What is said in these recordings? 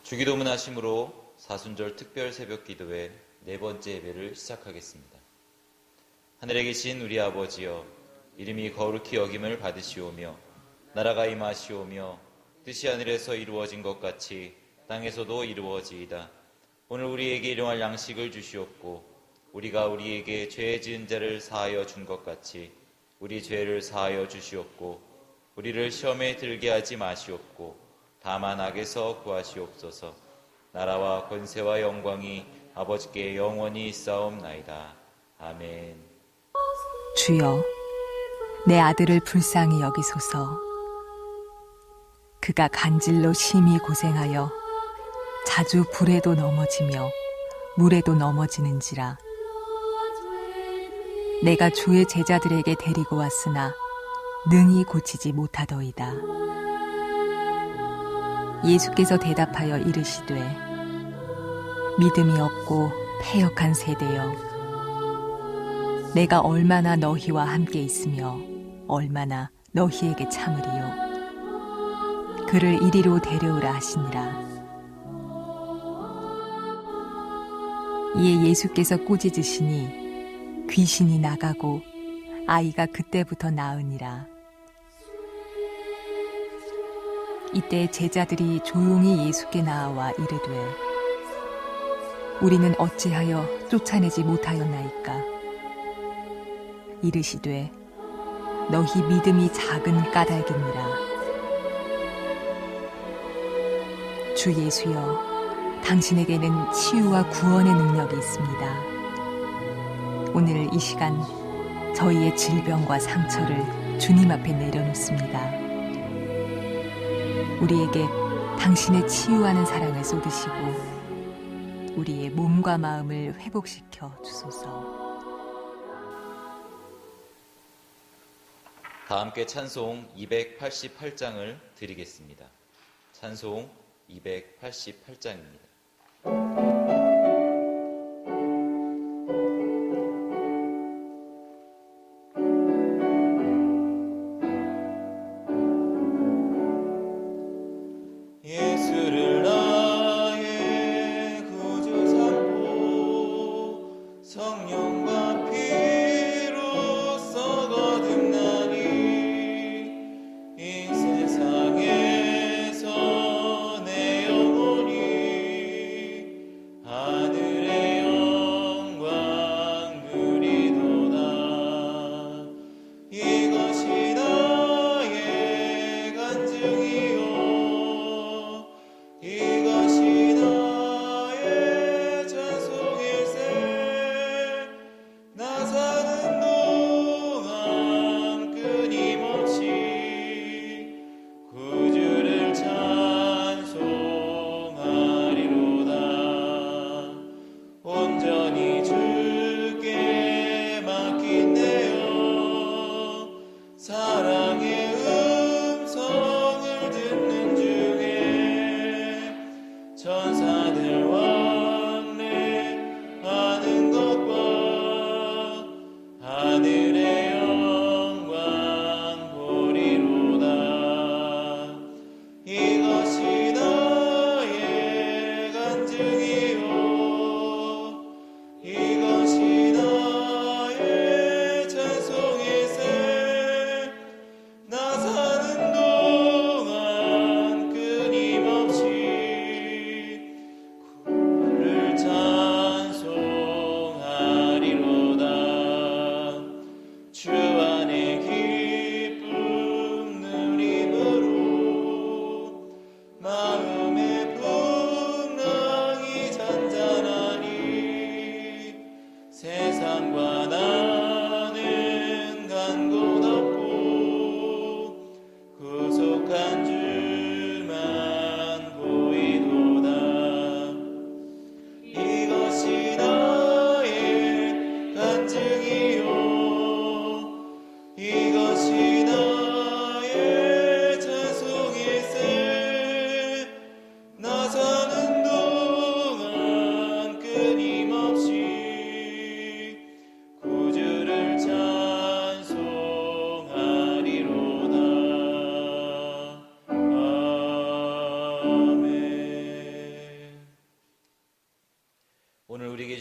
주기도문 하심으로 사순절 특별 새벽 기도회 네 번째 예배를 시작하겠습니다. 하늘에 계신 우리 아버지여, 이름이 거룩히 여김을 받으시오며 나라가 임하시오며 뜻이 하늘에서 이루어진 것 같이 땅에서도 이루어지이다. 오늘 우리에게 일용할 양식을 주시옵고 우리가 우리에게 죄 지은 자를 사하여 준 것 같이 우리 죄를 사하여 주시옵고 우리를 시험에 들게 하지 마시옵고 다만 악에서 구하시옵소서. 나라와 권세와 영광이 아버지께 영원히 있사옵나이다. 아멘. 주여, 내 아들을 불쌍히 여기소서. 그가 간질로 심히 고생하여 자주 불에도 넘어지며 물에도 넘어지는지라. 내가 주의 제자들에게 데리고 왔으나 능히 고치지 못하더이다. 예수께서 대답하여 이르시되, 믿음이 없고 패역한 세대여, 내가 얼마나 너희와 함께 있으며 얼마나 너희에게 참으리요. 그를 이리로 데려오라 하시니라. 이에 예수께서 꾸짖으시니 귀신이 나가고 아이가 그때부터 나으니라. 이때 제자들이 조용히 예수께 나아와 이르되, 우리는 어찌하여 쫓아내지 못하였나이까? 이르시되, 너희 믿음이 작은 까닭이니라. 주 예수여, 당신에게는 치유와 구원의 능력이 있습니다. 오늘 이 시간 저희의 질병과 상처를 주님 앞에 내려놓습니다. 우리에게 당신의 치유하는 사랑을 쏟으시고 우리의 몸과 마음을 회복시켜 주소서. 다 함께 찬송 288장을 드리겠습니다. 찬송 288장입니다. 예수를 나의 구주 삼고 성령과 피로써 거듭나니 이 세상에서 내 영혼이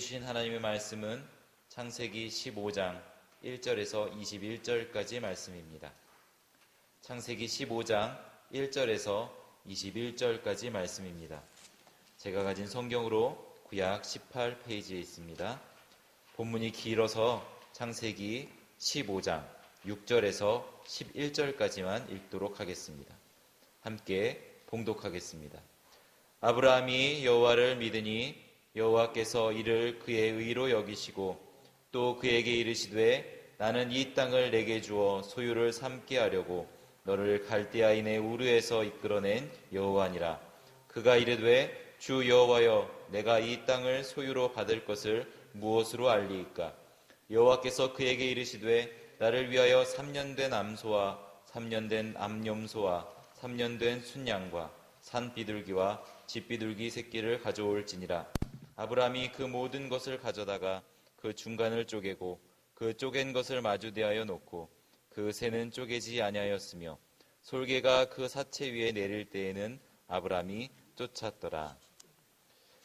주신 하나님의 말씀은 창세기 15장 1절에서 21절까지 말씀입니다. 창세기 15장 1절에서 21절까지 말씀입니다. 제가 가진 성경으로 구약 18페이지에 있습니다. 본문이 길어서 창세기 15장 6절에서 11절까지만 읽도록 하겠습니다. 함께 봉독하겠습니다. 아브라함이 여호와를 믿으니 여호와께서 이를 그의 의로 여기시고 또 그에게 이르시되 나는 이 땅을 내게 주어 소유를 삼게 하려고 너를 갈대아인의 우르에서 이끌어낸 여호와니라. 그가 이르되 주 여호와여 내가 이 땅을 소유로 받을 것을 무엇으로 알리이까? 여호와께서 그에게 이르시되 나를 위하여 3년 된 암소와 3년 된 암염소와 3년 된 순양과 산비둘기와 집비둘기 새끼를 가져올지니라. 아브라함이 그 모든 것을 가져다가 그 중간을 쪼개고 그 쪼갠 것을 마주대하여 놓고 그 새는 쪼개지 아니하였으며 솔개가 그 사체 위에 내릴 때에는 아브라함이 쫓았더라.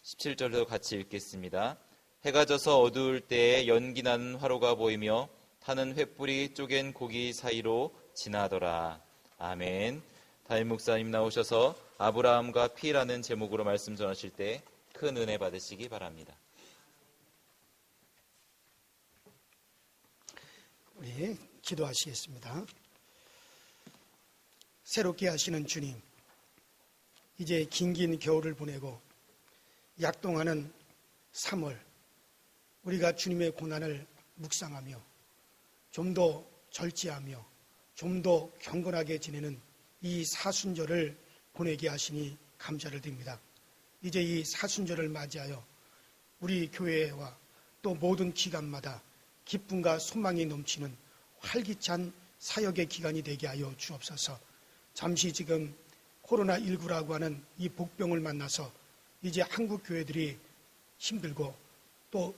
17절도 같이 읽겠습니다. 해가 져서 어두울 때에 연기 나는 화로가 보이며 타는 횃불이 쪼갠 고기 사이로 지나더라. 아멘. 담임 목사님 나오셔서 아브라함과 피라는 제목으로 말씀 전하실 때 큰 은혜 받으시기 바랍니다. 우리 기도하시겠습니다. 새롭게 하시는 주님, 이제 긴긴 겨울을 보내고 약동하는 3월, 우리가 주님의 고난을 묵상하며 좀 더 절제하며 좀 더 경건하게 지내는 이 사순절을 보내게 하시니 감사를 드립니다. 이제 이 사순절을 맞이하여 우리 교회와 또 모든 기간마다 기쁨과 소망이 넘치는 활기찬 사역의 기간이 되게 하여 주옵소서. 잠시 지금 코로나19라고 하는 이 복병을 만나서 이제 한국 교회들이 힘들고 또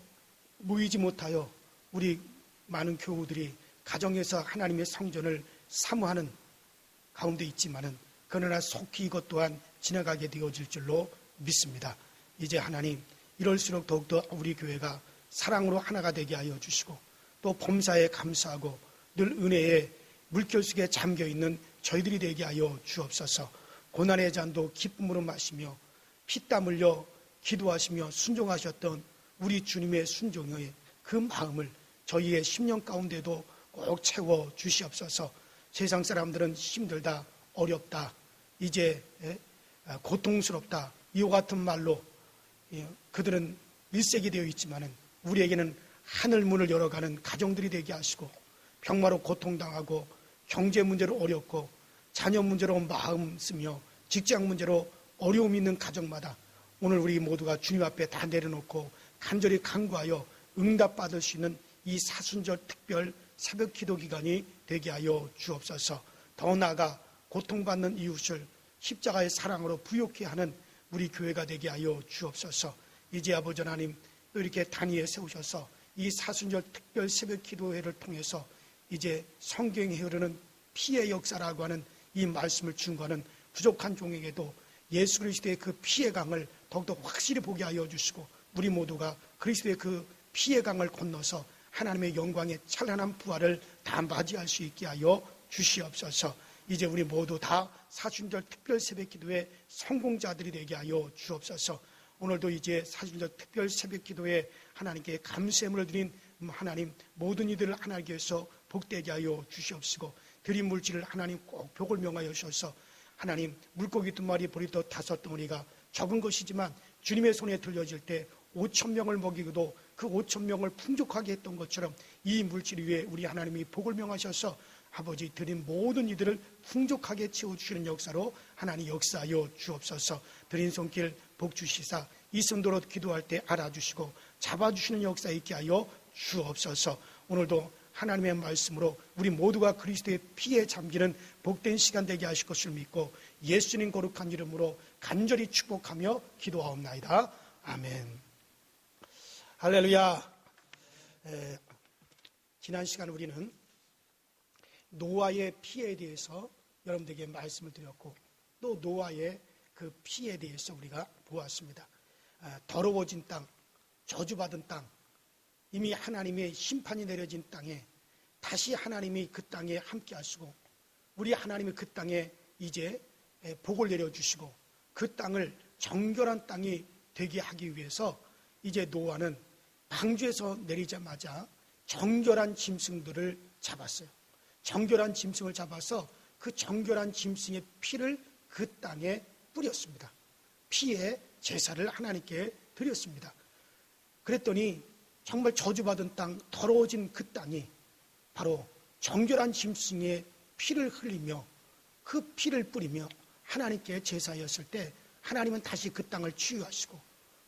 모이지 못하여 우리 많은 교우들이 가정에서 하나님의 성전을 사모하는 가운데 있지만은 그러나 속히 이것 또한 지나가게 되어질 줄로 믿습니다. 이제 하나님 이럴수록 더욱더 우리 교회가 사랑으로 하나가 되게 하여 주시고 또 범사에 감사하고 늘 은혜에 물결 속에 잠겨있는 저희들이 되게 하여 주옵소서. 고난의 잔도 기쁨으로 마시며 피땀 흘려 기도하시며 순종하셨던 우리 주님의 순종의 그 마음을 저희의 심령 가운데도 꼭 채워 주시옵소서. 세상 사람들은 힘들다, 어렵다, 이제 고통스럽다, 이와 같은 말로 그들은 일색이 되어 있지만은 우리에게는 하늘 문을 열어가는 가정들이 되게 하시고 병마로 고통당하고 경제 문제로 어렵고 자녀 문제로 마음 쓰며 직장 문제로 어려움 있는 가정마다 오늘 우리 모두가 주님 앞에 다 내려놓고 간절히 간구하여 응답받을 수 있는 이 사순절 특별 새벽 기도 기간이 되게 하여 주옵소서. 더 나아가 고통받는 이웃을 십자가의 사랑으로 부욕케 하는 우리 교회가 되게 하여 주옵소서. 이제 아버지 하나님 또 이렇게 단위에 세우셔서 이 사순절 특별 새벽 기도회를 통해서 이제 성경에 흐르는 피의 역사라고 하는 이 말씀을 증거하는 부족한 종에게도 예수 그리스도의 그 피의 강을 더욱더 확실히 보게 하여 주시고 우리 모두가 그리스도의 그 피의 강을 건너서 하나님의 영광의 찬란한 부활을 다 맞이할 수 있게 하여 주시옵소서. 이제 우리 모두 다 사순절 특별 새벽 기도의 성공자들이 되게 하여 주옵소서. 오늘도 이제 사순절 특별 새벽 기도에 하나님께 감사함을 드린 하나님 모든 이들을 하나님께서 복되게 하여 주시옵시고 드린 물질을 하나님 꼭 복을 명하여 주셔서 하나님 물고기 2마리 보리떡 5덩어리가 적은 것이지만 주님의 손에 들려질 때 5,000명을 먹이고도 그 5,000명을 풍족하게 했던 것처럼 이 물질 위에 우리 하나님이 복을 명하셔서 아버지 드린 모든 이들을 풍족하게 채워주시는 역사로 하나님 역사하여 주옵소서. 드린 손길 복 주시사 이 성도로 기도할 때 알아주시고 잡아주시는 역사 있게 하여 주옵소서. 오늘도 하나님의 말씀으로 우리 모두가 그리스도의 피에 잠기는 복된 시간 되게 하실 것을 믿고 예수님 거룩한 이름으로 간절히 축복하며 기도하옵나이다. 아멘. 할렐루야. 지난 시간 우리는 노아의 피에 대해서 여러분들에게 말씀을 드렸고 또 노아의 그 피에 대해서 우리가 보았습니다. 더러워진 땅, 저주받은 땅, 이미 하나님의 심판이 내려진 땅에 다시 하나님이 그 땅에 함께 하시고 우리 하나님이 그 땅에 이제 복을 내려주시고 그 땅을 정결한 땅이 되게 하기 위해서 이제 노아는 방주에서 내리자마자 정결한 짐승들을 잡았어요. 정결한 짐승을 잡아서 그 정결한 짐승의 피를 그 땅에 뿌렸습니다. 피의 제사를 하나님께 드렸습니다. 그랬더니 정말 저주받은 땅, 더러워진 그 땅이 바로 정결한 짐승의 피를 흘리며 그 피를 뿌리며 하나님께 제사였을 때 하나님은 다시 그 땅을 치유하시고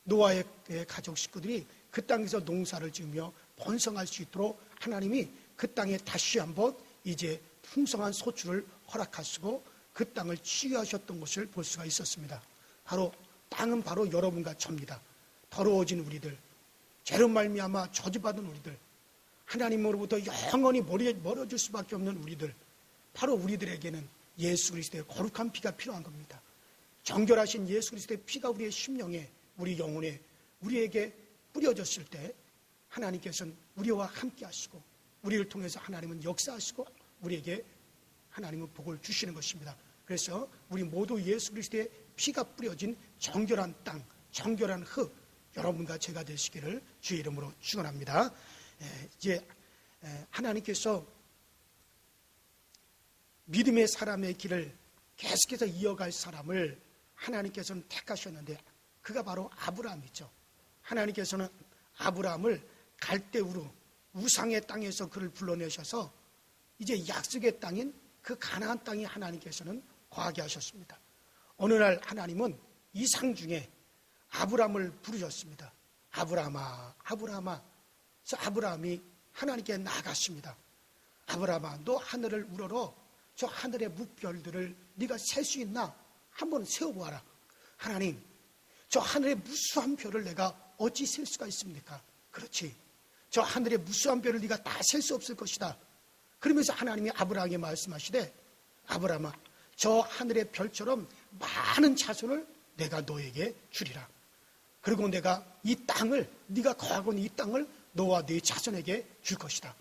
노아의 가족 식구들이 그 땅에서 농사를 지으며 번성할 수 있도록 하나님이 그 땅에 다시 한번 이제 풍성한 소출을 허락하시고 그 땅을 치유하셨던 것을 볼 수가 있었습니다. 바로 땅은 바로 여러분과 저입니다. 더러워진 우리들, 죄로 말미암아 저주받은 우리들, 하나님으로부터 영원히 멀어질 수밖에 없는 우리들, 바로 우리들에게는 예수 그리스도의 거룩한 피가 필요한 겁니다. 정결하신 예수 그리스도의 피가 우리의 심령에, 우리 영혼에, 우리에게 뿌려졌을 때 하나님께서는 우리와 함께 하시고 우리를 통해서 하나님은 역사하시고 우리에게 하나님은 복을 주시는 것입니다. 그래서 우리 모두 예수 그리스도의 피가 뿌려진 정결한 땅, 정결한 흙, 여러분과 제가 되시기를 주의 이름으로 축원합니다. 이제 하나님께서 믿음의 사람의 길을 계속해서 이어갈 사람을 하나님께서는 택하셨는데 그가 바로 아브라함이죠. 하나님께서는 아브라함을 갈대우르 우상의 땅에서 그를 불러내셔서 이제 약속의 땅인 그 가나안 땅에 하나님께서는 거하게 하셨습니다. 어느 날 하나님은 이상 중에 아브라함을 부르셨습니다. 아브라함아, 아브라함아. 그래서 아브라함이 하나님께 나아갔습니다. 아브라함아, 너 하늘을 우러러 저 하늘의 무별들을 네가 셀 수 있나? 한번 세워보아라. 하나님, 저 하늘의 무수한 별을 내가 어찌 셀 수가 있습니까? 그렇지. 저 하늘의 무수한 별을 네가 다 셀 수 없을 것이다. 그러면서 하나님이 아브라함에게 말씀하시되 아브라함아, 저 하늘의 별처럼 많은 자손을 내가 너에게 주리라. 그리고 내가 이 땅을, 네가 거하고 있는 이 땅을 너와 네 자손에게 줄 것이다.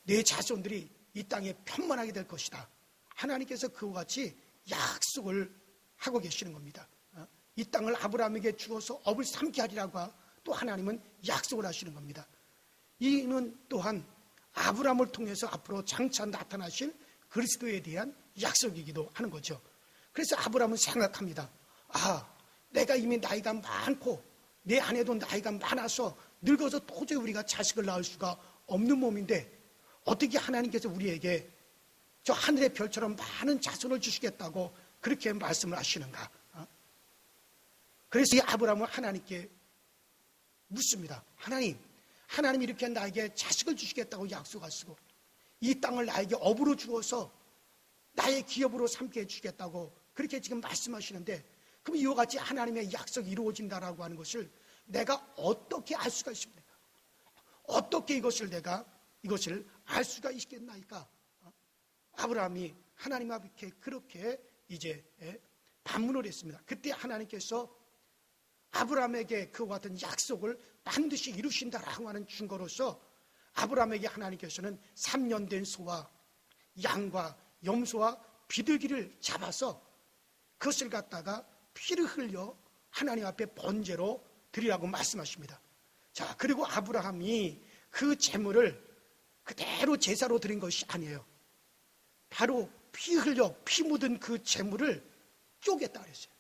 네 자손들이 이 땅에 편만하게 될 것이다. 하나님께서 그와 같이 약속을 하고 계시는 겁니다. 이 땅을 아브라함에게 주어서 업을 삼게 하리라고 또 하나님은 약속을 하시는 겁니다. 이는 또한 아브라함을 통해서 앞으로 장차 나타나실 그리스도에 대한 약속이기도 하는 거죠. 그래서 아브라함은 생각합니다. 아, 내가 이미 나이가 많고 내 아내도 나이가 많아서 늙어서 도저히 우리가 자식을 낳을 수가 없는 몸인데 어떻게 하나님께서 우리에게 저 하늘의 별처럼 많은 자손을 주시겠다고 그렇게 말씀을 하시는가? 그래서 이 아브라함은 하나님께 묻습니다. 하나님 이렇게 나에게 자식을 주시겠다고 약속하시고 이 땅을 나에게 업으로 주어서 나의 기업으로 삼게 해주시겠다고 그렇게 지금 말씀하시는데 그럼 이와 같이 하나님의 약속이 이루어진다라고 하는 것을 내가 어떻게 알 수가 있습니까? 어떻게 이것을 알 수가 있겠나이까? 아브라함이 하나님 앞에 그렇게 이제 반문을 했습니다. 그때 하나님께서 아브라함에게 그와 같은 약속을 반드시 이루신다라고 하는 증거로서 아브라함에게 하나님께서는 3년 된 소와 양과 염소와 비둘기를 잡아서 그것을 갖다가 피를 흘려 하나님 앞에 번제로 드리라고 말씀하십니다. 자, 그리고 아브라함이 그 제물을 그대로 제사로 드린 것이 아니에요. 바로 피 흘려 피 묻은 그 제물을 쪼갰다 그랬어요.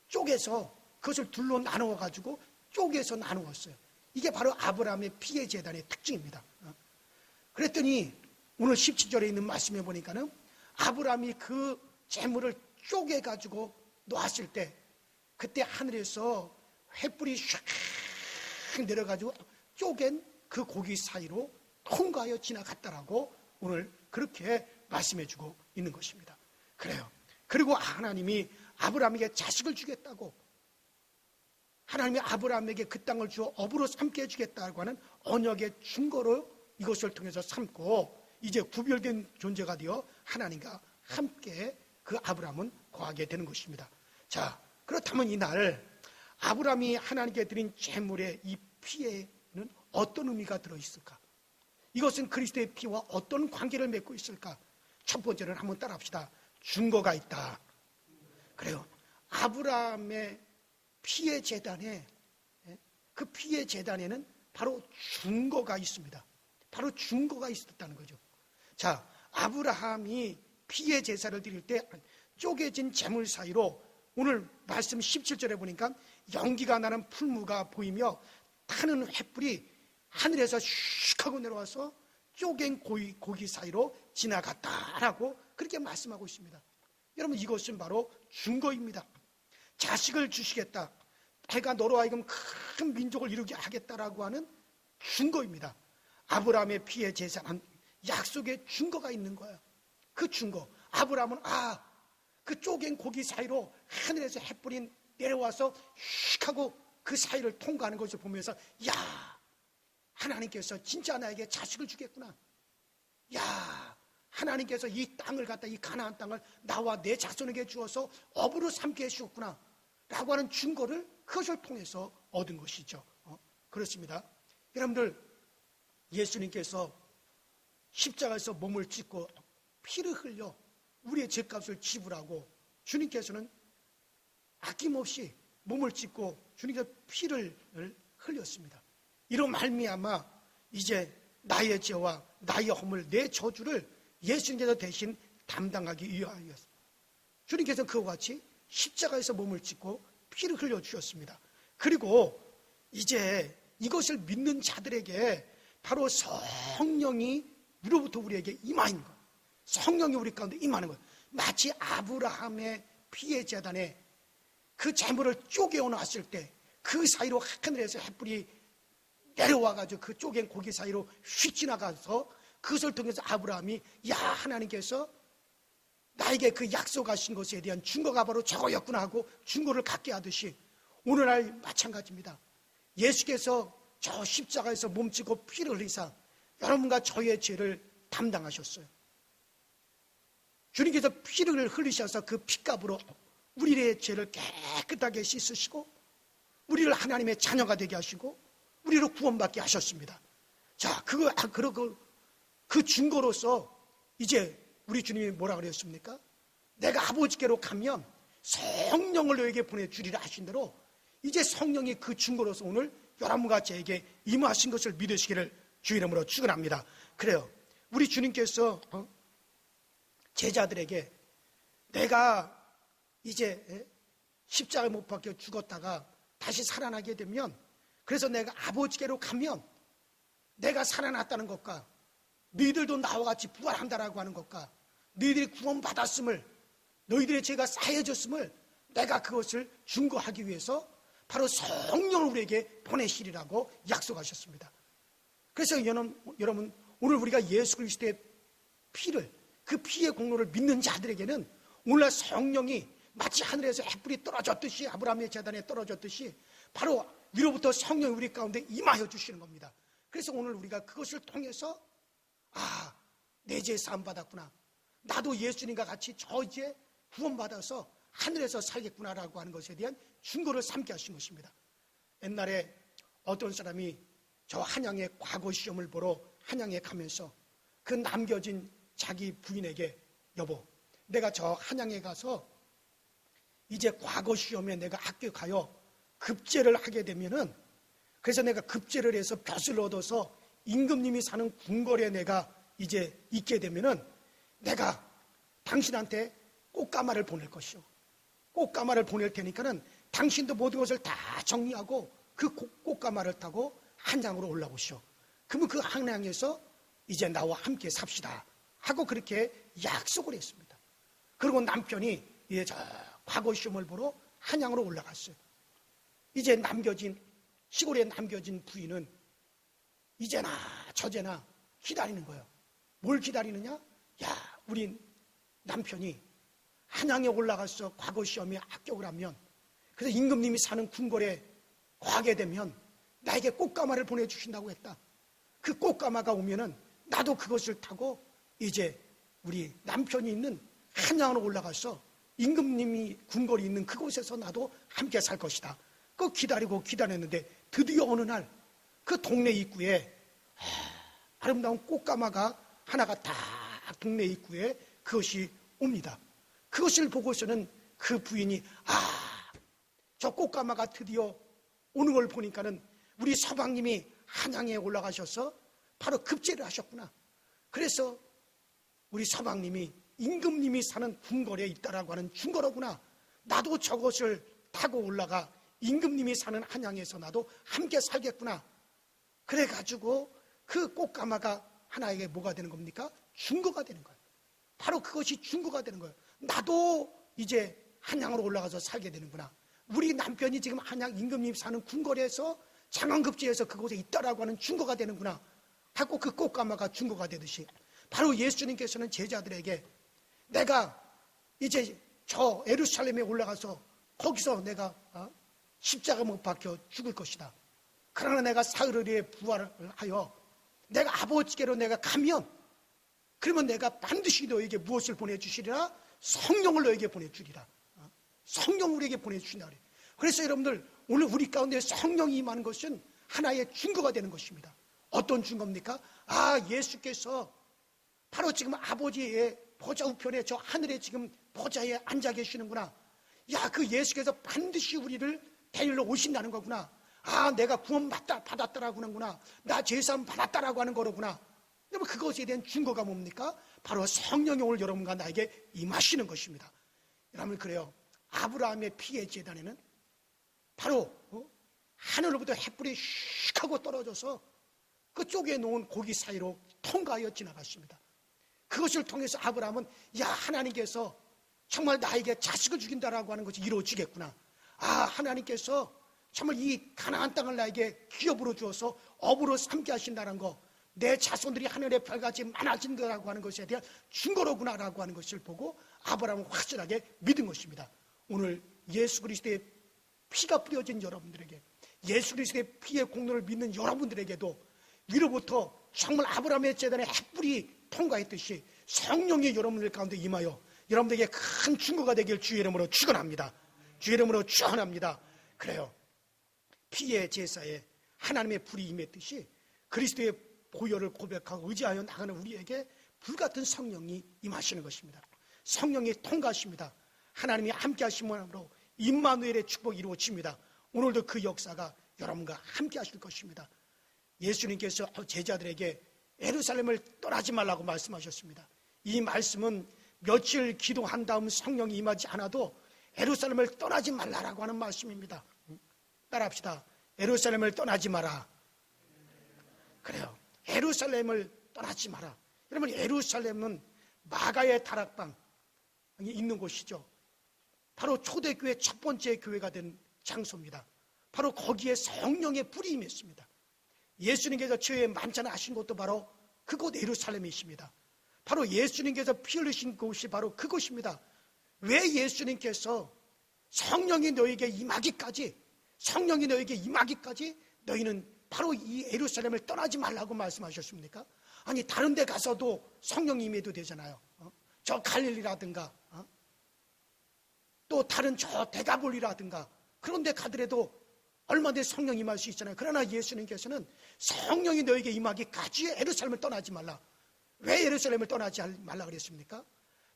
쪼개서 그것을 둘로 나누어 가지고 쪼개서 나누었어요. 이게 바로 아브라함의 피의 제단의 특징입니다. 그랬더니 오늘 17절에 있는 말씀에 보니까는 아브라함이 그 제물을 쪼개 가지고 놓았을 때 그때 하늘에서 횃불이 샥 내려가지고 쪼갠 그 고기 사이로 통과하여 지나갔다라고 오늘 그렇게 말씀해주고 있는 것입니다. 그래요. 그리고 하나님이 아브라함에게 자식을 주겠다고 하나님이 아브라함에게 그 땅을 주어 업으로 삼게 해주겠다고 하는 언약의 증거로 이것을 통해서 삼고 이제 구별된 존재가 되어 하나님과 함께 그 아브라함은 거하게 되는 것입니다. 자, 그렇다면 이날 아브라함이 하나님께 드린 제물의 이 피에는 어떤 의미가 들어있을까? 이것은 그리스도의 피와 어떤 관계를 맺고 있을까? 첫 번째는 한번 따라합시다. 증거가 있다. 그래요. 아브라함의 피의 제단에, 그 피의 제단에는 바로 증거가 있습니다. 바로 증거가 있었다는 거죠. 자, 아브라함이 피의 제사를 드릴 때 쪼개진 재물 사이로 오늘 말씀 17절에 보니까 연기가 나는 풀무가 보이며 타는 횃불이 하늘에서 슉 하고 내려와서 쪼갠 고기 사이로 지나갔다라고 그렇게 말씀하고 있습니다. 여러분, 이것은 바로 증거입니다. 자식을 주시겠다, 내가 너로 하여금 큰 민족을 이루게 하겠다라고 하는 증거입니다. 아브라함의 피의 제사는 약속의 증거가 있는 거예요. 그 증거, 아브라함은 그 쪼갠 고기 사이로 하늘에서 햇불이 내려와서 슉 하고 그 사이를 통과하는 것을 보면서, 야, 하나님께서 진짜 나에게 자식을 주겠구나. 야, 하나님께서 이 땅을 갖다, 이 가나안 땅을 나와 내 자손에게 주어서 업으로 삼게 해주셨구나 라고 하는 증거를 그것을 통해서 얻은 것이죠. 그렇습니다. 여러분들, 예수님께서 십자가에서 몸을 찢고 피를 흘려 우리의 죄값을 지불하고, 주님께서는 아낌없이 몸을 찢고 주님께서 피를 흘렸습니다. 이로 말미암아 이제 나의 죄와 나의 허물, 내 저주를 예수님께서 대신 담당하기 위하였습니다. 주님께서는 그와 같이 십자가에서 몸을 찢고 피를 흘려주셨습니다. 그리고 이제 이것을 믿는 자들에게 바로 성령이 위로부터 우리에게 임하는 것, 성령이 우리 가운데 임하는 것, 마치 아브라함의 피의 제단에 그 재물을 쪼개어 놨을 때 그 사이로 하늘에서 햇불이 내려와가지고 그 쪼갠 고기 사이로 휙 지나가서 그것을 통해서 아브라함이, 야, 하나님께서 나에게 그 약속하신 것에 대한 증거가 바로 저거였구나 하고 증거를 갖게 하듯이, 오늘날 마찬가지입니다. 예수께서 저 십자가에서 몸치고 피를 흘리사 여러분과 저의 죄를 담당하셨어요. 주님께서 피를 흘리셔서 그 피값으로 우리의 죄를 깨끗하게 씻으시고 우리를 하나님의 자녀가 되게 하시고 우리를 구원받게 하셨습니다. 자, 그 증거로서 이제 우리 주님이 뭐라 그랬습니까? 내가 아버지께로 가면 성령을 너에게 보내주리라 하신 대로 이제 성령이 그 증거로서 오늘 여러분과 저에게 임하신 것을 믿으시기를 주 이름으로 축원합니다. 그래요. 우리 주님께서 제자들에게 내가 이제 십자가에 못 박혀 죽었다가 다시 살아나게 되면, 그래서 내가 아버지께로 가면 내가 살아났다는 것과 너희들도 나와 같이 부활한다라고 하는 것과 너희들이 구원받았음을, 너희들의 죄가 사해졌음을 내가 그것을 증거하기 위해서 바로 성령을 우리에게 보내시리라고 약속하셨습니다. 그래서 여러분, 오늘 우리가 예수 그리스도의 피를, 그 피의 공로를 믿는 자들에게는 오늘날 성령이 마치 하늘에서 햇불이 떨어졌듯이, 아브라함의 제단에 떨어졌듯이 바로 위로부터 성령이 우리 가운데 임하여 주시는 겁니다. 그래서 오늘 우리가 그것을 통해서 내 죄 사함 받았구나, 나도 예수님과 같이 저 이제 구원받아서 하늘에서 살겠구나라고 하는 것에 대한 증거를 삼게 하신 것입니다. 옛날에 어떤 사람이 저 한양의 과거 시험을 보러 한양에 가면서 그 남겨진 자기 부인에게, 여보, 내가 저 한양에 가서 이제 과거 시험에 내가 합격하여 급제를 하게 되면은, 그래서 내가 급제를 해서 벼슬을 얻어서 임금님이 사는 궁궐에 내가 이제 있게 되면은 내가 당신한테 꽃가마를 보낼 것이요, 꽃가마를 보낼 테니까는 당신도 모든 것을 다 정리하고 그 꽃가마를 타고 한양으로 올라오시오. 그러면 그 한양에서 이제 나와 함께 삽시다 하고 그렇게 약속을 했습니다. 그리고 남편이 이제 저 과거 시험을 보러 한양으로 올라갔어요. 이제 시골에 남겨진 부인은 이제나 저제나 기다리는 거예요. 뭘 기다리느냐? 야, 우리 남편이 한양에 올라가서 과거 시험에 합격을 하면, 그래서 임금님이 사는 궁궐에 가게 되면 나에게 꽃가마를 보내주신다고 했다. 그 꽃가마가 오면은 나도 그것을 타고 이제 우리 남편이 있는 한양으로 올라가서 임금님이 궁궐이 있는 그곳에서 나도 함께 살 것이다. 그거 기다리고 기다렸는데 드디어 어느 날 그 동네 입구에 아름다운 꽃가마가 하나가 딱 동네 입구에 그것이 옵니다. 그것을 보고서는 그 부인이 저 꽃가마가 드디어 오는 걸 보니까는 우리 서방님이 한양에 올라가셔서 바로 급제를 하셨구나. 그래서 우리 서방님이 임금님이 사는 궁궐에 있다라고 하는 증거로구나. 나도 저것을 타고 올라가 임금님이 사는 한양에서 나도 함께 살겠구나. 그래가지고 그 꽃가마가 하나에게 뭐가 되는 겁니까? 증거가 되는 거예요. 바로 그것이 증거가 되는 거예요. 나도 이제 한양으로 올라가서 살게 되는구나. 우리 남편이 지금 한양 임금님 사는 궁궐에서 장안급제에서 그곳에 있다라고 하는 증거가 되는구나 하고 그 꽃가마가 증거가 되듯이 바로 예수님께서는 제자들에게 내가 이제 저 예루살렘에 올라가서 거기서 내가 십자가 못 박혀 죽을 것이다. 그러나 내가 사흘 후에 부활을 하여 내가 아버지께로 내가 가면 그러면 내가 반드시 너에게 무엇을 보내주시리라? 성령을 너에게 보내주리라. 성령을 우리에게 보내주시나. 그래서 여러분들 오늘 우리 가운데 성령이 임하는 것은 하나의 증거가 되는 것입니다. 어떤 증거입니까? 예수께서 바로 지금 아버지의 보좌 우편에 저 하늘에 지금 보좌에 앉아 계시는구나. 그 예수께서 반드시 우리를 데리러 오신다는 거구나. 내가 구원 받았다라고 하는구나. 나 죄사함 받았다라고 하는 거로구나. 여러분 그것에 대한 증거가 뭡니까? 바로 성령이 오늘 여러분과 나에게 임하시는 것입니다. 여러분 그래요. 아브라함의 피의 제단에는 바로 하늘로부터 햇불이 슉 하고 떨어져서 그쪽에 놓은 고기 사이로 통과하여 지나갔습니다. 그것을 통해서 아브라함은 하나님께서 정말 나에게 자식을 주긴다라고 하는 것이 이루어지겠구나. 하나님께서 정말 이 가나안 땅을 나에게 기업으로 주어서 업으로 삼게 하신다는 거, 내 자손들이 하늘의 별같이 많아진다라고 하는 것에 대한 증거로구나라고 하는 것을 보고 아브라함은 확실하게 믿은 것입니다. 오늘 예수 그리스도의 피가 뿌려진 여러분들에게, 예수 그리스도의 피의 공로를 믿는 여러분들에게도 위로부터 정말 아브라함의 제단에 햇불이 통과했듯이 성령이 여러분들 가운데 임하여 여러분들에게 큰 증거가 되길 주의 이름으로 축원합니다. 주의 이름으로 축원합니다. 그래요. 피의 제사에 하나님의 불이 임했듯이 그리스도의 보혈을 고백하고 의지하여 나가는 우리에게 불같은 성령이 임하시는 것입니다. 성령이 통과하십니다. 하나님이 함께 하심으로 임마누엘의 축복이 이루어집니다. 오늘도 그 역사가 여러분과 함께 하실 것입니다. 예수님께서 제자들에게 예루살렘을 떠나지 말라고 말씀하셨습니다. 이 말씀은 며칠 기도한 다음 성령이 임하지 않아도 예루살렘을 떠나지 말라라고 하는 말씀입니다. 따라합시다. 예루살렘을 떠나지 마라. 그래요. 예루살렘을 떠나지 마라. 여러분 예루살렘은 마가의 다락방이 있는 곳이죠. 바로 초대교회 첫 번째 교회가 된 장소입니다. 바로 거기에 성령의 불이 임했습니다. 예수님께서 죄의 만찬을 하신 곳도 바로 그곳 예루살렘이십니다. 바로 예수님께서 피 흘리신 곳이 바로 그곳입니다. 왜 예수님께서 성령이 너에게 임하기까지 너희는 바로 이 예루살렘을 떠나지 말라고 말씀하셨습니까? 아니 다른 데 가서도 성령이 임해도 되잖아요. 저 갈릴리라든가 또 다른 저 데가볼리라든가 그런 데 가더라도 얼마든지 성령이 임할 수 있잖아요. 그러나 예수님께서는 성령이 너에게 임하기까지 예루살렘을 떠나지 말라. 왜 예루살렘을 떠나지 말라 그랬습니까?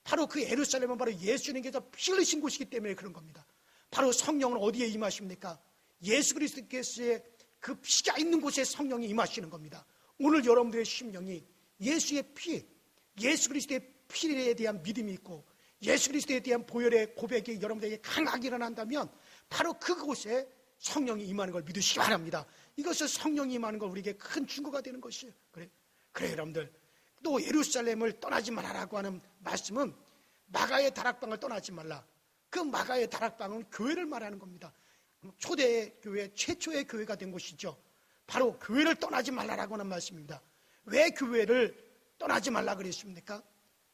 바로 그 예루살렘은 바로 예수님께서 피 흘리신 곳이기 때문에 그런 겁니다. 바로 성령은 어디에 임하십니까? 예수 그리스도께서의 그 피가 있는 곳에 성령이 임하시는 겁니다. 오늘 여러분들의 심령이 예수의 피, 예수 그리스도의 피에 대한 믿음이 있고 예수 그리스도에 대한 보혈의 고백이 여러분들에게 강하게 일어난다면 바로 그곳에 성령이 임하는 걸 믿으시기 바랍니다. 이것은 성령이 임하는 걸 우리에게 큰 증거가 되는 것이에요. 그래 여러분들 또 예루살렘을 떠나지 말라라고 하는 말씀은 마가의 다락방을 떠나지 말라. 그 마가의 다락방은 교회를 말하는 겁니다. 초대교회 최초의 교회가 된 곳이죠. 바로 교회를 떠나지 말라라고 하는 말씀입니다. 왜 교회를 떠나지 말라 그랬습니까?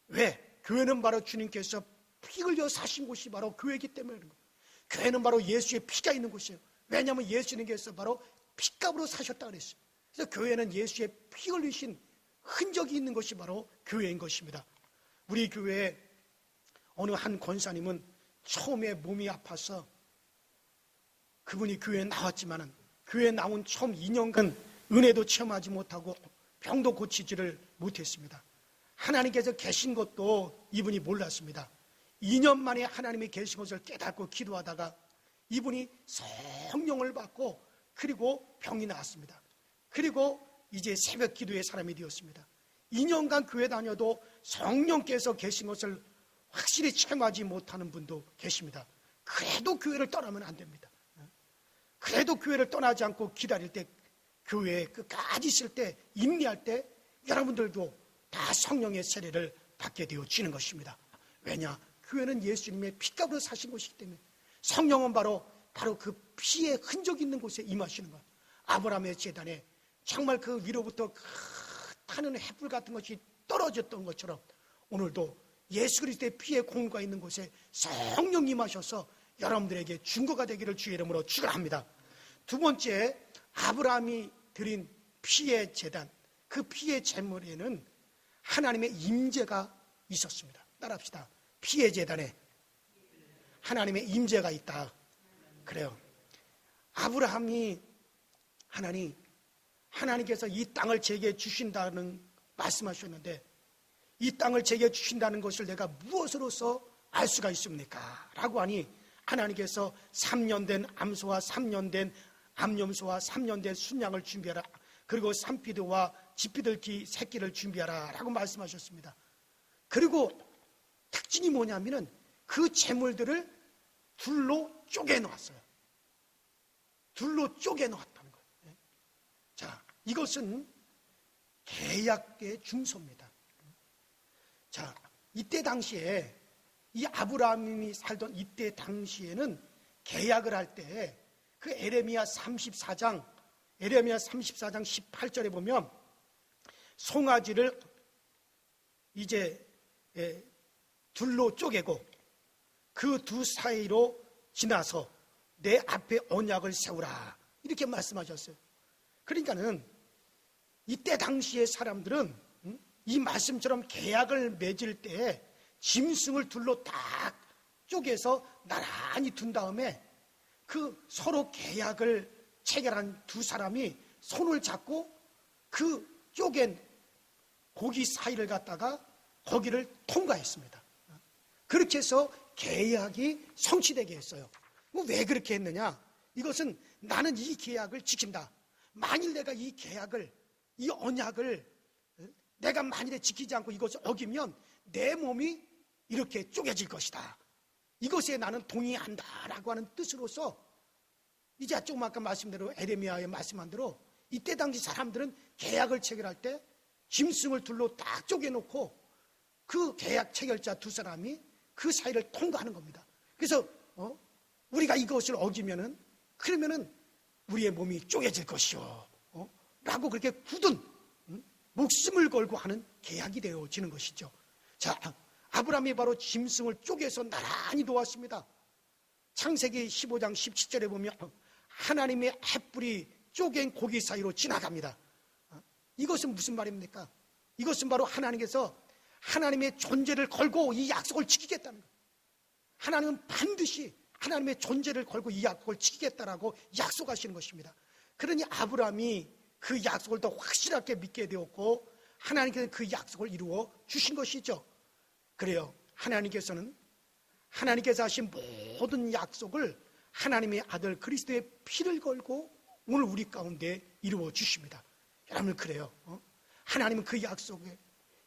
왜? 교회는 바로 주님께서 피 흘려 사신 곳이 바로 교회이기 때문에 그런 거예요. 교회는 바로 예수의 피가 있는 곳이에요. 왜냐하면 예수님께서 바로 피값으로 사셨다 그랬어요. 그래서 교회는 예수의 피 흘리신 흔적이 있는 것이 바로 교회인 것입니다. 우리 교회에 어느 한 권사님은 처음에 몸이 아파서 그분이 교회에 나왔지만은 교회에 나온 처음 2년간 은혜도 체험하지 못하고 병도 고치지를 못했습니다. 하나님께서 계신 것도 이분이 몰랐습니다. 2년 만에 하나님이 계신 것을 깨닫고 기도하다가 이분이 성령을 받고 그리고 병이 나았습니다. 그리고 이제 새벽 기도의 사람이 되었습니다. 2년간 교회 다녀도 성령께서 계신 것을 확실히 체험하지 못하는 분도 계십니다. 그래도 교회를 떠나면 안 됩니다. 그래도 교회를 떠나지 않고 기다릴 때, 교회에 끝까지 있을 때, 인내할 때 여러분들도 다 성령의 세례를 받게 되어지는 것입니다. 왜냐? 교회는 예수님의 피값으로 사신 것이기 때문에 성령은 바로 그 피의 흔적 있는 곳에 임하시는 것. 아브라함의 제단에 정말 그 위로부터 타는 햇불 같은 것이 떨어졌던 것처럼 오늘도 예수 그리스도의 피의 공로가 있는 곳에 성령이 임하셔서 여러분들에게 증거가 되기를 주의 이름으로 축원합니다. 두 번째, 아브라함이 드린 피의 제단, 그 피의 제물에는 하나님의 임재가 있었습니다. 따라합시다. 피의 제단에 하나님의 임재가 있다. 그래요. 아브라함이 하나님께서 이 땅을 제게 주신다는 말씀하셨는데, 이 땅을 제게 주신다는 것을 내가 무엇으로서 알 수가 있습니까? 라고 하니 하나님께서 3년 된 암소와 3년 된 암염소와 3년 된 순양을 준비하라. 그리고 산피드와 지피들기 새끼를 준비하라 라고 말씀하셨습니다. 그리고 특징이 뭐냐면은 그 재물들을 둘로 쪼개놓았어요. 둘로 쪼개놓았다는 거예요. 자, 이것은 계약의 중소입니다. 자, 이때 당시에 이 아브라함이 살던 이때 당시에는 계약을 할 때 그 에레미야 34장 18절에 보면 송아지를 이제 둘로 쪼개고 그 두 사이로 지나서 내 앞에 언약을 세우라 이렇게 말씀하셨어요. 그러니까는 이때 당시의 사람들은 이 말씀처럼 계약을 맺을 때 짐승을 둘로 딱 쪼개서 나란히 둔 다음에 그 서로 계약을 체결한 두 사람이 손을 잡고 그 쪼갠 고기 사이를 갖다가 거기를 통과했습니다. 그렇게 해서 계약이 성취되게 했어요. 왜 그렇게 했느냐? 이것은 나는 이 계약을 지킨다. 만일 내가 이 계약을, 이 언약을 내가 만일에 지키지 않고 이것을 어기면 내 몸이 이렇게 쪼개질 것이다. 이것에 나는 동의한다라고 하는 뜻으로서 이제 조금 아까 말씀대로 에레미야의 말씀한 대로 이때 당시 사람들은 계약을 체결할 때 짐승을 둘로 딱 쪼개놓고 그 계약 체결자 두 사람이 그 사이를 통과하는 겁니다. 그래서 우리가 이것을 어기면은 그러면은 우리의 몸이 쪼개질 것이요 라고 그렇게 굳은 목숨을 걸고 하는 계약이 되어지는 것이죠. 자, 아브라함이 바로 짐승을 쪼개서 나란히 놓았습니다. 창세기 15장 17절에 보면 하나님의 햇불이 쪼갠 고기 사이로 지나갑니다. 이것은 무슨 말입니까? 이것은 바로 하나님께서 하나님의 존재를 걸고 이 약속을 지키겠다는 거예요. 하나님은 반드시 하나님의 존재를 걸고 이 약속을 지키겠다라고 약속하시는 것입니다. 그러니 아브라함이 그 약속을 더 확실하게 믿게 되었고 하나님께서 그 약속을 이루어 주신 것이죠. 그래요. 하나님께서 하신 모든 약속을 하나님의 아들 그리스도의 피를 걸고 오늘 우리 가운데 이루어 주십니다. 여러분 그래요. 하나님은 그 약속에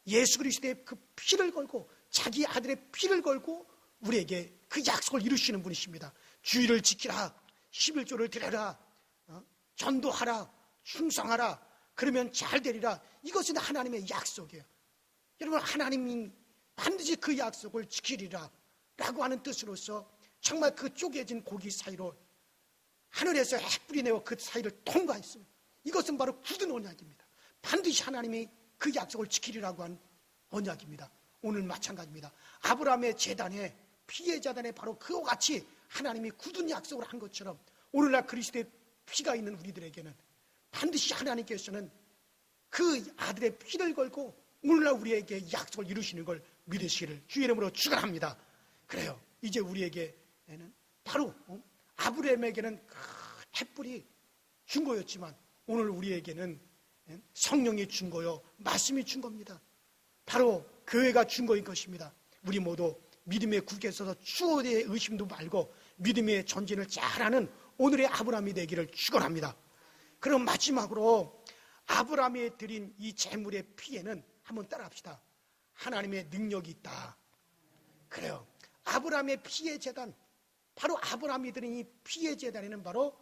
예수 그리스도의 그 피를 걸고 자기 아들의 피를 걸고 우리에게 그 약속을 이루시는 분이십니다. 주의를 지키라, 11조를 드려라, 전도하라, 충성하라, 그러면 잘 되리라. 이것은 하나님의 약속이에요. 여러분 하나님이 반드시 그 약속을 지키리라 라고 하는 뜻으로서 정말 그 쪼개진 고기 사이로 하늘에서 햇불이 내어 그 사이를 통과했습니다. 이것은 바로 굳은 언약입니다. 반드시 하나님이 그 약속을 지키리라고 한 언약입니다. 오늘 마찬가지입니다. 아브라함의 제단에 피의 제단에 바로 그와 같이 하나님이 굳은 약속을 한 것처럼 오늘날 그리스도의 피가 있는 우리들에게는 반드시 하나님께서는 그 아들의 피를 걸고 오늘날 우리에게 약속을 이루시는 걸 믿으시기를 주의 이름으로 축원합니다. 그래요. 이제 우리에게는 바로 아브라함에게는 그 햇불이 준 거였지만 오늘 우리에게는 성령이 준 거요, 말씀이 준 겁니다. 바로 교회가 준 거인 것입니다. 우리 모두 믿음의 굳게 서서 추후에 의심도 말고 믿음의 전진을 잘하는 오늘의 아브라함이 되기를 축원합니다. 그럼 마지막으로 아브라함이 드린 이 제물의 피에는 한번 따라합시다. 하나님의 능력이 있다. 그래요. 아브라함의 피의 제단, 바로 아브라함이 드린 이 피의 제단에는 바로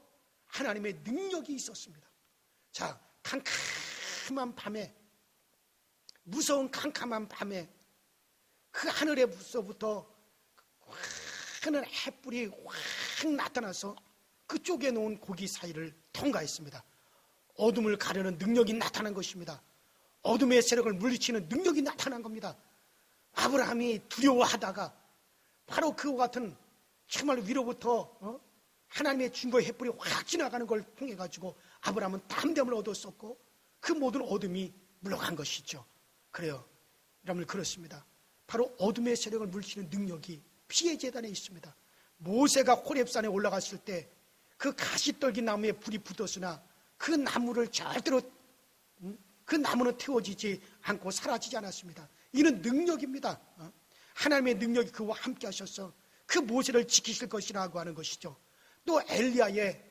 하나님의 능력이 있었습니다. 자, 캄캄한 밤에, 무서운 캄캄한 밤에 그 하늘에서부터 하늘 햇불이 확 나타나서 그쪽에 놓은 고기 사이를 통과했습니다. 어둠을 가르는 능력이 나타난 것입니다. 어둠의 세력을 물리치는 능력이 나타난 겁니다. 아브라함이 두려워하다가 바로 그와 같은 정말 위로부터 하나님의 증거의 햇불이 확 지나가는 걸 통해 가지고 아브라함은 담대함을 얻었었고 그 모든 어둠이 물러간 것이죠. 그래요. 여러분, 그렇습니다. 바로 어둠의 세력을 물리치는 능력이 피의 제단에 있습니다. 모세가 호렙산에 올라갔을 때 그 가시떨기 나무에 불이 붙었으나 그 나무를 절대로 그 나무는 태워지지 않고 사라지지 않았습니다. 이는 능력입니다. 하나님의 능력이 그와 함께 하셔서 그 모세를 지키실 것이라고 하는 것이죠. 또 엘리야의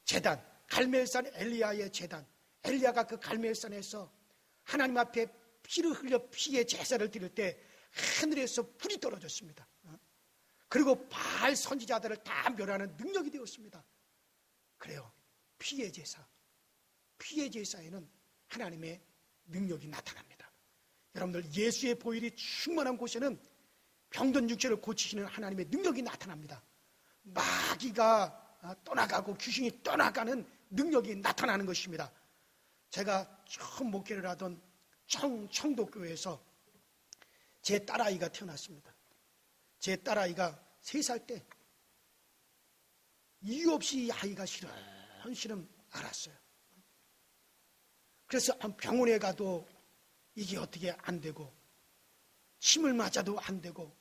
제단, 갈멜산 엘리야의 제단, 엘리야가 그 갈멜산에서 하나님 앞에 피를 흘려 피의 제사를 드릴 때 하늘에서 불이 떨어졌습니다. 그리고 바알 선지자들을 다 멸하는 능력이 되었습니다. 그래요. 피의 제사, 피의 제사에는 하나님의 능력이 나타납니다. 여러분들, 예수의 보혈이 충만한 곳에는 병든 육체를 고치시는 하나님의 능력이 나타납니다. 마귀가 떠나가고 귀신이 떠나가는 능력이 나타나는 것입니다. 제가 처음 목회를 하던 청도교회에서 제 딸아이가 태어났습니다. 제 딸아이가 3살 때 이유 없이 이 아이가 시름시름 앓았어요. 그래서 병원에 가도 이게 어떻게 안 되고 침을 맞아도 안 되고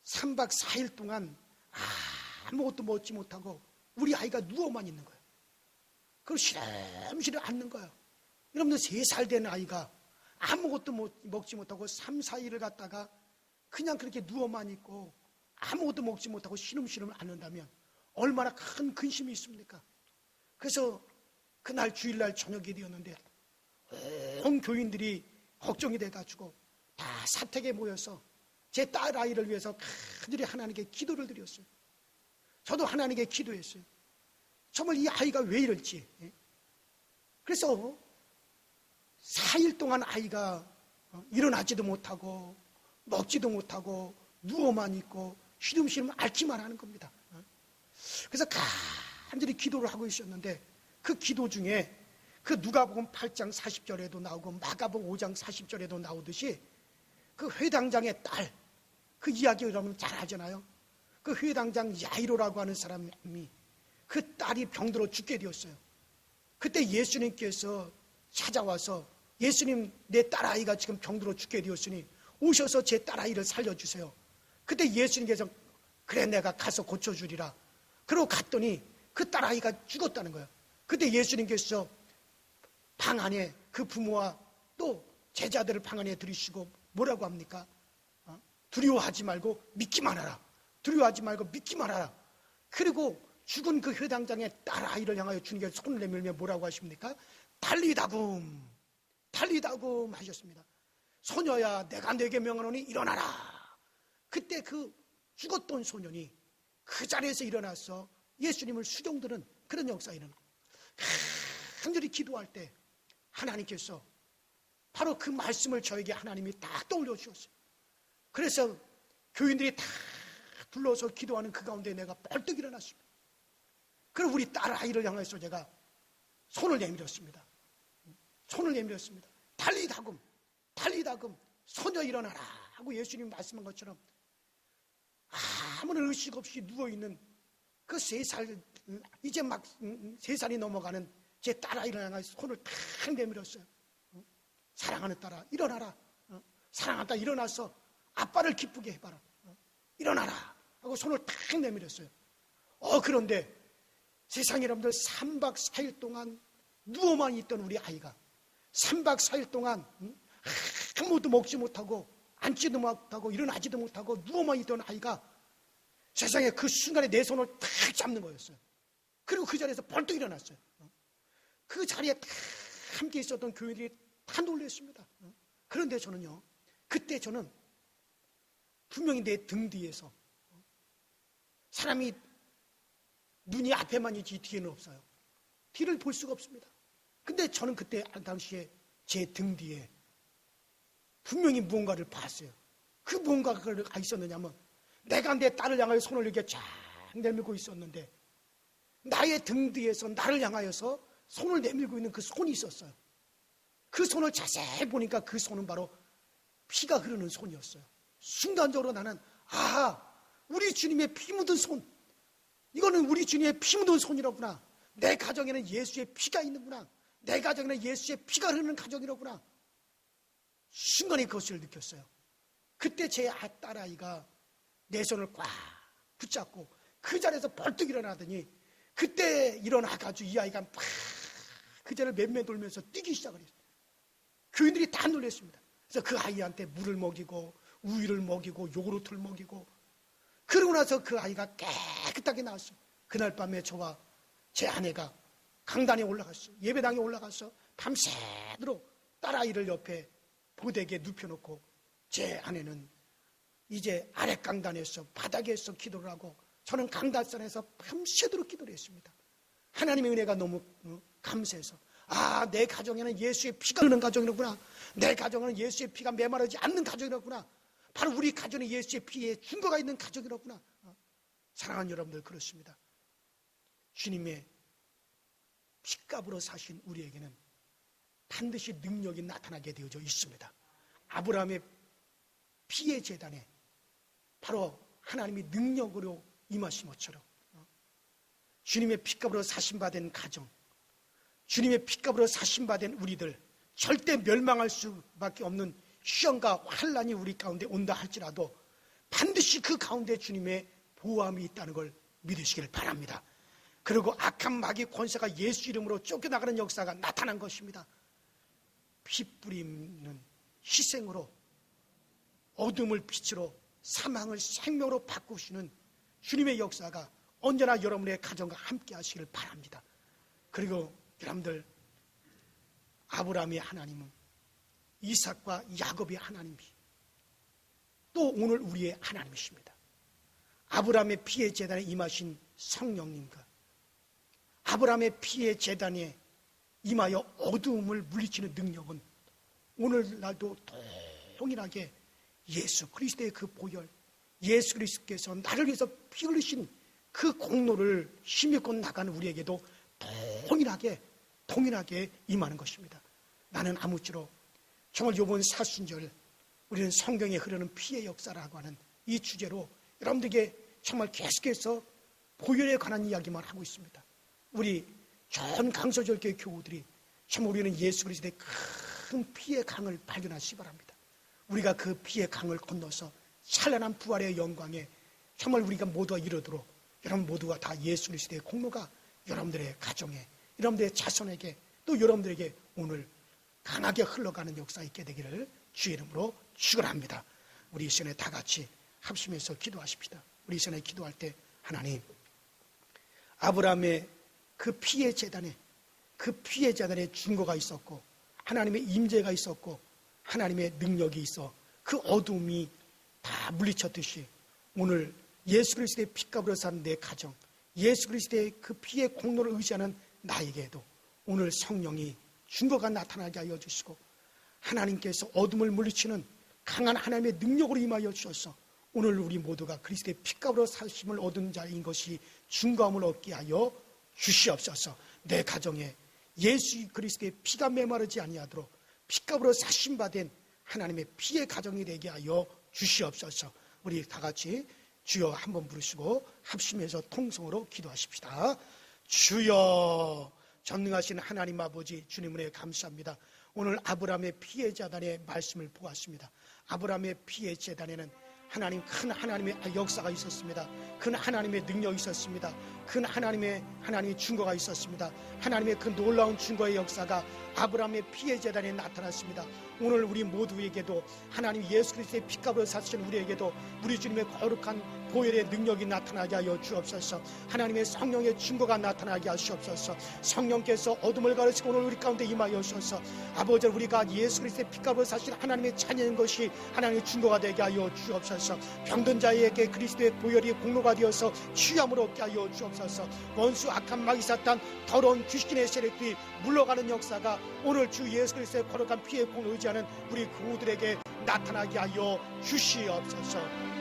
3박 4일 동안 아무것도 먹지 못하고 우리 아이가 누워만 있는 거예요. 그걸 시름시름 앓는 거예요. 여러분들, 3살 된 아이가 아무것도 먹지 못하고 3, 4일을 갖다가 그냥 그렇게 누워만 있고 아무것도 먹지 못하고 시름시름 앓는다면 얼마나 큰 근심이 있습니까? 그래서 그날 주일날 저녁이 되었는데 온 교인들이 걱정이 돼가지고 다 사택에 모여서 제 딸아이를 위해서 간절히 하나님께 기도를 드렸어요. 저도 하나님께 기도했어요. 정말 이 아이가 왜 이럴지. 그래서 4일 동안 아이가 일어나지도 못하고 먹지도 못하고 누워만 있고 시름시름 앓기만 하는 겁니다. 그래서 간절히 기도를 하고 있었는데 그 기도 중에 그 누가복음 8장 40절에도 나오고 마가복음 5장 40절에도 나오듯이 그 회당장의 딸, 그 이야기 여러분 잘 아잖아요. 그 회당장 야이로라고 하는 사람이 그 딸이 병들어 죽게 되었어요. 그때 예수님께서 찾아와서 예수님, 내 딸아이가 지금 병들어 죽게 되었으니 오셔서 제 딸아이를 살려주세요. 그때 예수님께서 그래, 내가 가서 고쳐주리라. 그러고 갔더니 그 딸아이가 죽었다는 거예요. 그때 예수님께서 방 안에 그 부모와 또 제자들을 방 안에 들이시고 뭐라고 합니까? 두려워하지 말고 믿기만 하라. 두려워하지 말고 믿기만 하라. 그리고 죽은 그 회당장의 딸아이를 향하여 주님께서 손을 내밀며 뭐라고 하십니까? 달리다굼, 달리다굼 하셨습니다. 소녀야, 내가 내게 명하노니 일어나라. 그때 그 죽었던 소년이 그 자리에서 일어나서 예수님을 수종드는 그런 역사가 일어나요. 간절히 기도할 때 하나님께서 바로 그 말씀을 저에게 하나님이 딱 떠올려 주셨어요. 그래서 교인들이 다 둘러서 기도하는 그 가운데 내가 벌떡 일어났습니다. 그리고 우리 딸 아이를 향해서 제가 손을 내밀었습니다. 손을 내밀었습니다. 달리다굼, 달리다굼, 소녀 일어나라 하고 예수님 말씀한 것처럼 아무런 의식 없이 누워있는 그 3살, 이제 막 3살이 넘어가는 제 딸아이를 향해서 손을 탁 내밀었어요. 사랑하는 딸아, 일어나라. 사랑하는 딸, 일어나서 아빠를 기쁘게 해봐라. 일어나라 하고 손을 탁 내밀었어요. 그런데 세상에 여러분들 3박 4일 동안 누워만 있던 우리 아이가 3박 4일 동안 아무것도 먹지 못하고 앉지도 못하고 일어나지도 못하고 누워만 있던 아이가 세상에 그 순간에 내 손을 탁 잡는 거였어요. 그리고 그 자리에서 벌떡 일어났어요. 그 자리에 다 함께 있었던 교인들이 다 놀랐습니다. 그런데 저는요, 그때 저는 분명히 내 등 뒤에서 사람이 눈이 앞에만 있지 뒤에는 없어요. 뒤를 볼 수가 없습니다. 근데 저는 그때 당시에 제 등 뒤에 분명히 무언가를 봤어요. 그 무언가가 있었느냐면 내가 내 딸을 향하여 손을 이렇게 쫙 내밀고 있었는데 나의 등 뒤에서 나를 향하여서 손을 내밀고 있는 그 손이 있었어요. 그 손을 자세히 보니까 그 손은 바로 피가 흐르는 손이었어요. 순간적으로 나는 우리 주님의 피 묻은 손, 이거는 우리 주님의 피 묻은 손이라구나. 내 가정에는 예수의 피가 있는구나. 내 가정에는 예수의 피가 흐르는 가정이라구나. 순간에 그것을 느꼈어요. 그때 제 딸아이가 내 손을 꽉 붙잡고 그 자리에서 벌떡 일어나더니 그때 일어나가지고 이 아이가 막 그 자리를 맴매 돌면서 뛰기 시작을 했어요. 교인들이 다 놀랐습니다. 그래서 그 아이한테 물을 먹이고 우유를 먹이고 요구르트를 먹이고 그러고 나서 그 아이가 깨끗하게 나왔어요. 그날 밤에 저와 제 아내가 강단에 올라갔어요. 예배당에 올라가서 밤새도록 딸아이를 옆에 보대게 눕혀놓고 제 아내는 이제 아래 강단에서 바닥에서 기도를 하고 저는 강단선에서 밤새도록 기도를 했습니다. 하나님의 은혜가 너무 감사해서 내 가정에는 예수의 피가 흐르는 가정이라구나. 내 가정에는 예수의 피가 메마르지 않는 가정이라구나. 바로 우리 가정에 예수의 피에 증거가 있는 가정이라구나. 사랑하는 여러분들, 그렇습니다. 주님의 피값으로 사신 우리에게는 반드시 능력이 나타나게 되어져 있습니다. 아브라함의 피의 제단에 바로 하나님이 능력으로 임하신 것처럼 주님의 피값으로 사신받은 가정, 주님의 피값으로 사신받은 우리들, 절대 멸망할 수밖에 없는 시험과 환란이 우리 가운데 온다 할지라도 반드시 그 가운데 주님의 보호함이 있다는 걸 믿으시길 바랍니다. 그리고 악한 마귀 권세가 예수 이름으로 쫓겨나가는 역사가 나타난 것입니다. 피 뿌리는 희생으로 어둠을 빛으로 사망을 생명으로 바꾸시는 주님의 역사가 언제나 여러분의 가정과 함께 하시길 바랍니다. 그리고 여러분들, 아브라함의 하나님은 이삭과 야곱의 하나님이 또 오늘 우리의 하나님이십니다. 아브라함의 피의 제단에 임하신 성령님과 아브라함의 피의 제단에 임하여 어두움을 물리치는 능력은 오늘날도 동일하게 예수 그리스도의 그 보혈, 예수 그리스도께서 나를 위해서 피 흘리신 그 공로를 힘입고 나가는 우리에게도 동일하게 임하는 것입니다. 나는 아무쪼록 정말 이번 사순절 우리는 성경에 흐르는 피의 역사라고 하는 이 주제로 여러분들에게 정말 계속해서 보혈에 관한 이야기만 하고 있습니다. 우리 전 강서절교회 교우들이 정말 우리는 예수 그리스도의 큰 피의 강을 발견하시기 바랍니다. 우리가 그 피의 강을 건너서 찬란한 부활의 영광에 정말 우리가 모두가 이르도록 여러분 모두가 다 예수 그리스도의 공로가 여러분들의 가정에, 여러분들의 자손에게, 또 여러분들에게 오늘 강하게 흘러가는 역사 있게 되기를 주의 이름으로 축원합니다. 우리 이 시간에 다 같이 합심해서 기도하십시다. 우리 이 시간에 기도할 때 하나님, 아브라함의 그 피의 제단에 증거가 있었고 하나님의 임재가 있었고 하나님의 능력이 있어 그 어둠이 다 물리쳤듯이 오늘 예수 그리스도의 피값으로 사는 내 가정, 예수 그리스도의 그 피의 공로를 의지하는 나에게도 오늘 성령이 증거가 나타나게 하여 주시고 하나님께서 어둠을 물리치는 강한 하나님의 능력으로 임하여 주셔서 오늘 우리 모두가 그리스도의 피값으로 사심을 얻은 자인 것이 증거함을 얻게 하여 주시옵소서. 내 가정에 예수 그리스도의 피가 메마르지 아니하도록 피값으로 사심받은 하나님의 피의 가정이 되게 하여 주시옵소서. 우리 다 같이 주여 한번 부르시고 합심해서 통성으로 기도하십시다. 주여, 전능하신 하나님 아버지, 주님 은혜 감사합니다. 오늘 아브라함의 피의 제단의 말씀을 보았습니다. 아브라함의 피의 제단에는 하나님, 큰 하나님의 역사가 있었습니다. 큰 하나님의 능력이 있었습니다. 그 큰 하나님의 증거가 있었습니다. 하나님의 그 놀라운 증거의 역사가 아브라함의 피의 제단에 나타났습니다. 오늘 우리 모두에게도 하나님 예수 그리스도의 피값으로 사신 우리에게도 우리 주님의 거룩한 보혈의 능력이 나타나게 하여 주옵소서. 하나님의 성령의 증거가 나타나게 하시옵소서. 성령께서 어둠을 가르치고 오늘 우리 가운데 임하여 주셔서 아버지, 우리가 예수 그리스도의 피값으로 사신 하나님의 자녀인 것이 하나님의 증거가 되게 하여 주옵소서. 병든 자에게 그리스도의 보혈이 공로가 되어서 치유함을 얻게 하여 주옵소서. 원수 악한 마귀 사탄 더러운 귀신의 세력들이 물러가는 역사가 오늘 주 예수 그리스도의 거룩한 피의 공을 의지하는 우리 그우들에게 나타나게 하여 주시옵소서.